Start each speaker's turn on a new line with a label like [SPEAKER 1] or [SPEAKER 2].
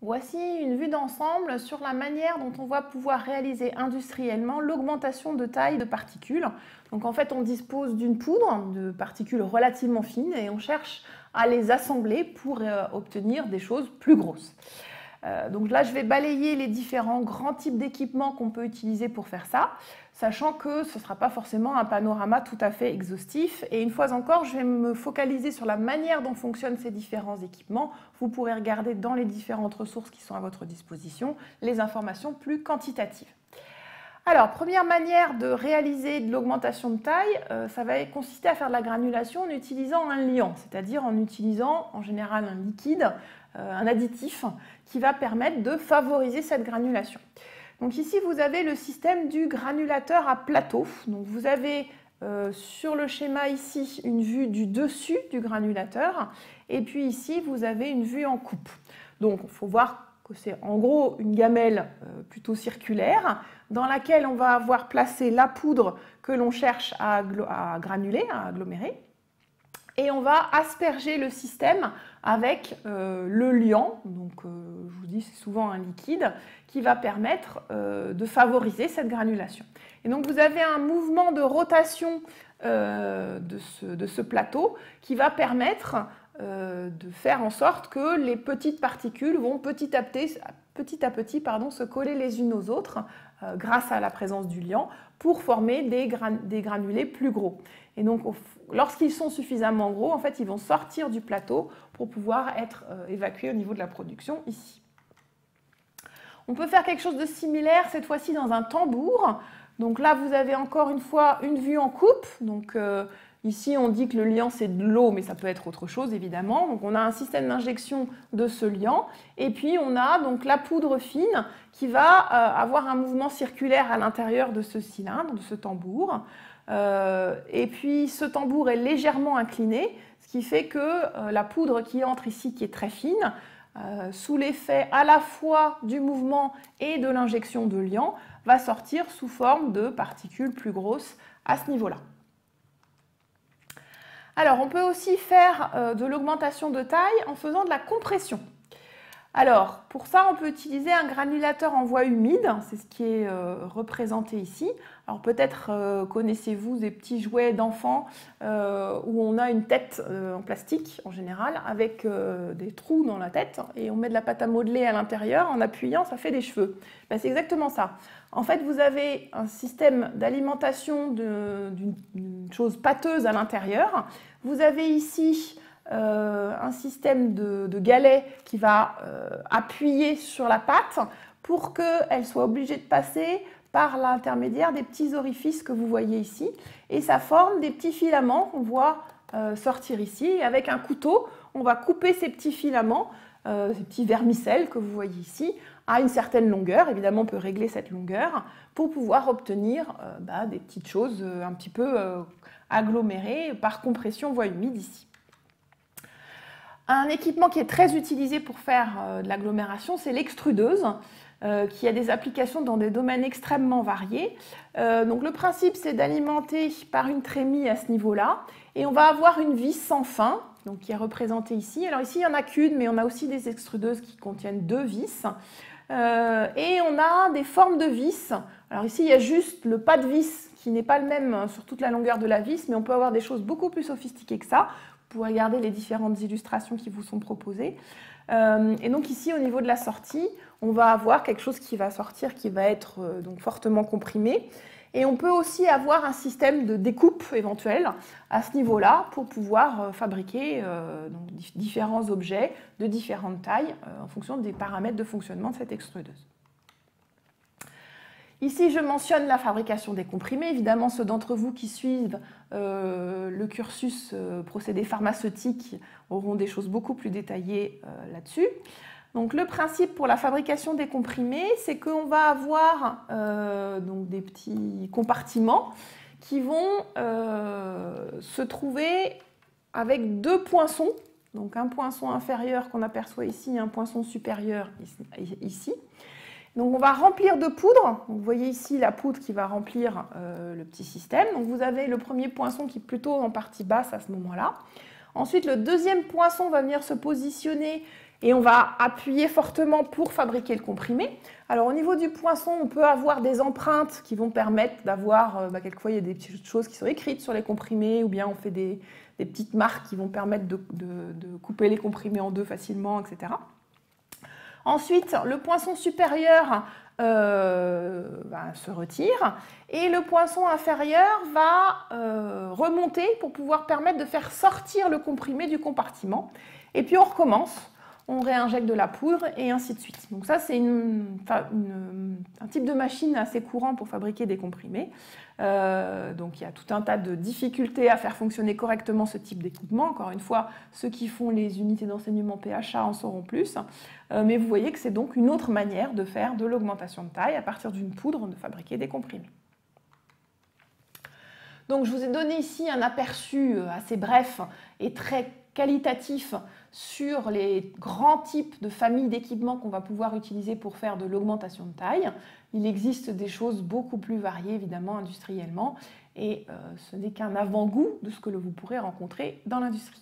[SPEAKER 1] Voici une vue d'ensemble sur la manière dont on va pouvoir réaliser industriellement l'augmentation de taille de particules. Donc en fait, on dispose d'une poudre de particules relativement fines et on cherche à les assembler pour obtenir des choses plus grosses. Donc là, je vais balayer les différents grands types d'équipements qu'on peut utiliser pour faire ça, sachant que ce ne sera pas forcément un panorama tout à fait exhaustif. Et une fois encore, je vais me focaliser sur la manière dont fonctionnent ces différents équipements. Vous pourrez regarder dans les différentes ressources qui sont à votre disposition les informations plus quantitatives. Alors, première manière de réaliser de l'augmentation de taille, ça va consister à faire de la granulation en utilisant un liant, c'est-à-dire en utilisant en général un liquide, un additif, qui va permettre de favoriser cette granulation. Donc ici, vous avez le système du granulateur à plateau. Donc vous avez sur le schéma ici une vue du dessus du granulateur, et puis ici, vous avez une vue en coupe. Donc il faut voir que c'est en gros une gamelle plutôt circulaire dans laquelle on va avoir placé la poudre que l'on cherche à granuler, à agglomérer. Et on va asperger le système avec le liant, donc je vous dis c'est souvent un liquide, qui va permettre de favoriser cette granulation. Et donc vous avez un mouvement de rotation de ce plateau qui va permettre de faire en sorte que les petites particules vont petit à petit se coller les unes aux autres grâce à la présence du liant pour former des granulés plus gros. Et donc, lorsqu'ils sont suffisamment gros, en fait, ils vont sortir du plateau pour pouvoir être évacués au niveau de la production ici. On peut faire quelque chose de similaire, cette fois-ci dans un tambour. Donc là, vous avez encore une fois une vue en coupe. Donc ici, on dit que le liant, c'est de l'eau, mais ça peut être autre chose, évidemment. Donc on a un système d'injection de ce liant. Et puis, on a donc la poudre fine qui va avoir un mouvement circulaire à l'intérieur de ce cylindre, de ce tambour. Et puis ce tambour est légèrement incliné, ce qui fait que la poudre qui entre ici, qui est très fine, sous l'effet à la fois du mouvement et de l'injection de liant, va sortir sous forme de particules plus grosses à ce niveau-là. Alors on peut aussi faire de l'augmentation de taille en faisant de la compression. Alors, pour ça, on peut utiliser un granulateur en voie humide, c'est ce qui est représenté ici. Alors peut-être connaissez-vous des petits jouets d'enfants où on a une tête en plastique en général avec des trous dans la tête et on met de la pâte à modeler à l'intérieur, en appuyant, ça fait des cheveux. Ben, c'est exactement ça. En fait, vous avez un système d'alimentation d'une chose pâteuse à l'intérieur. Vous avez ici un système de galets qui va appuyer sur la pâte pour qu'elle soit obligée de passer par l'intermédiaire des petits orifices que vous voyez ici. Et ça forme des petits filaments qu'on voit sortir ici. Et avec un couteau, on va couper ces petits filaments, ces petits vermicelles que vous voyez ici, à une certaine longueur. Évidemment, on peut régler cette longueur pour pouvoir obtenir des petites choses un petit peu agglomérées par compression voie humide ici. Un équipement qui est très utilisé pour faire de l'agglomération, c'est l'extrudeuse, qui a des applications dans des domaines extrêmement variés. Donc le principe, c'est d'alimenter par une trémie à ce niveau-là, et on va avoir une vis sans fin, donc qui est représentée ici. Alors ici, il n'y en a qu'une, mais on a aussi des extrudeuses qui contiennent 2 vis. Et on a des formes de vis. Alors ici, il y a juste le pas de vis qui n'est pas le même sur toute la longueur de la vis, mais on peut avoir des choses beaucoup plus sophistiquées que ça. Vous pouvez regarder les différentes illustrations qui vous sont proposées. Et donc ici, au niveau de la sortie, on va avoir quelque chose qui va sortir, qui va être donc fortement comprimé. Et on peut aussi avoir un système de découpe éventuel à ce niveau-là pour pouvoir fabriquer donc différents objets de différentes tailles en fonction des paramètres de fonctionnement de cette extrudeuse. Ici, je mentionne la fabrication des comprimés. Évidemment, ceux d'entre vous qui suivent le cursus procédés pharmaceutiques auront des choses beaucoup plus détaillées là-dessus. Donc, le principe pour la fabrication des comprimés, c'est qu'on va avoir donc des petits compartiments qui vont se trouver avec 2 poinçons. Donc, un poinçon inférieur qu'on aperçoit ici et un poinçon supérieur ici. Donc on va remplir de poudre. Donc, vous voyez ici la poudre qui va remplir le petit système. Donc vous avez le premier poinçon qui est plutôt en partie basse à ce moment-là. Ensuite, le deuxième poinçon va venir se positionner Et on va appuyer fortement pour fabriquer le comprimé. Alors au niveau du poinçon, on peut avoir des empreintes qui vont permettre d'avoir, quelquefois il y a des petites choses qui sont écrites sur les comprimés, ou bien on fait des petites marques qui vont permettre de couper les comprimés en deux facilement, etc. Ensuite, le poinçon supérieur se retire et le poinçon inférieur va remonter pour pouvoir permettre de faire sortir le comprimé du compartiment. Et puis on recommence. On réinjecte de la poudre et ainsi de suite. Donc ça, c'est un type de machine assez courant pour fabriquer des comprimés. Donc il y a tout un tas de difficultés à faire fonctionner correctement ce type d'équipement. Encore une fois, ceux qui font les unités d'enseignement PHA en sauront plus. Mais vous voyez que c'est donc une autre manière de faire de l'augmentation de taille à partir d'une poudre de fabriquer des comprimés. Donc je vous ai donné ici un aperçu assez bref et très qualitatif sur les grands types de familles d'équipements qu'on va pouvoir utiliser pour faire de l'augmentation de taille. Il existe des choses beaucoup plus variées, évidemment, industriellement, et ce n'est qu'un avant-goût de ce que vous pourrez rencontrer dans l'industrie.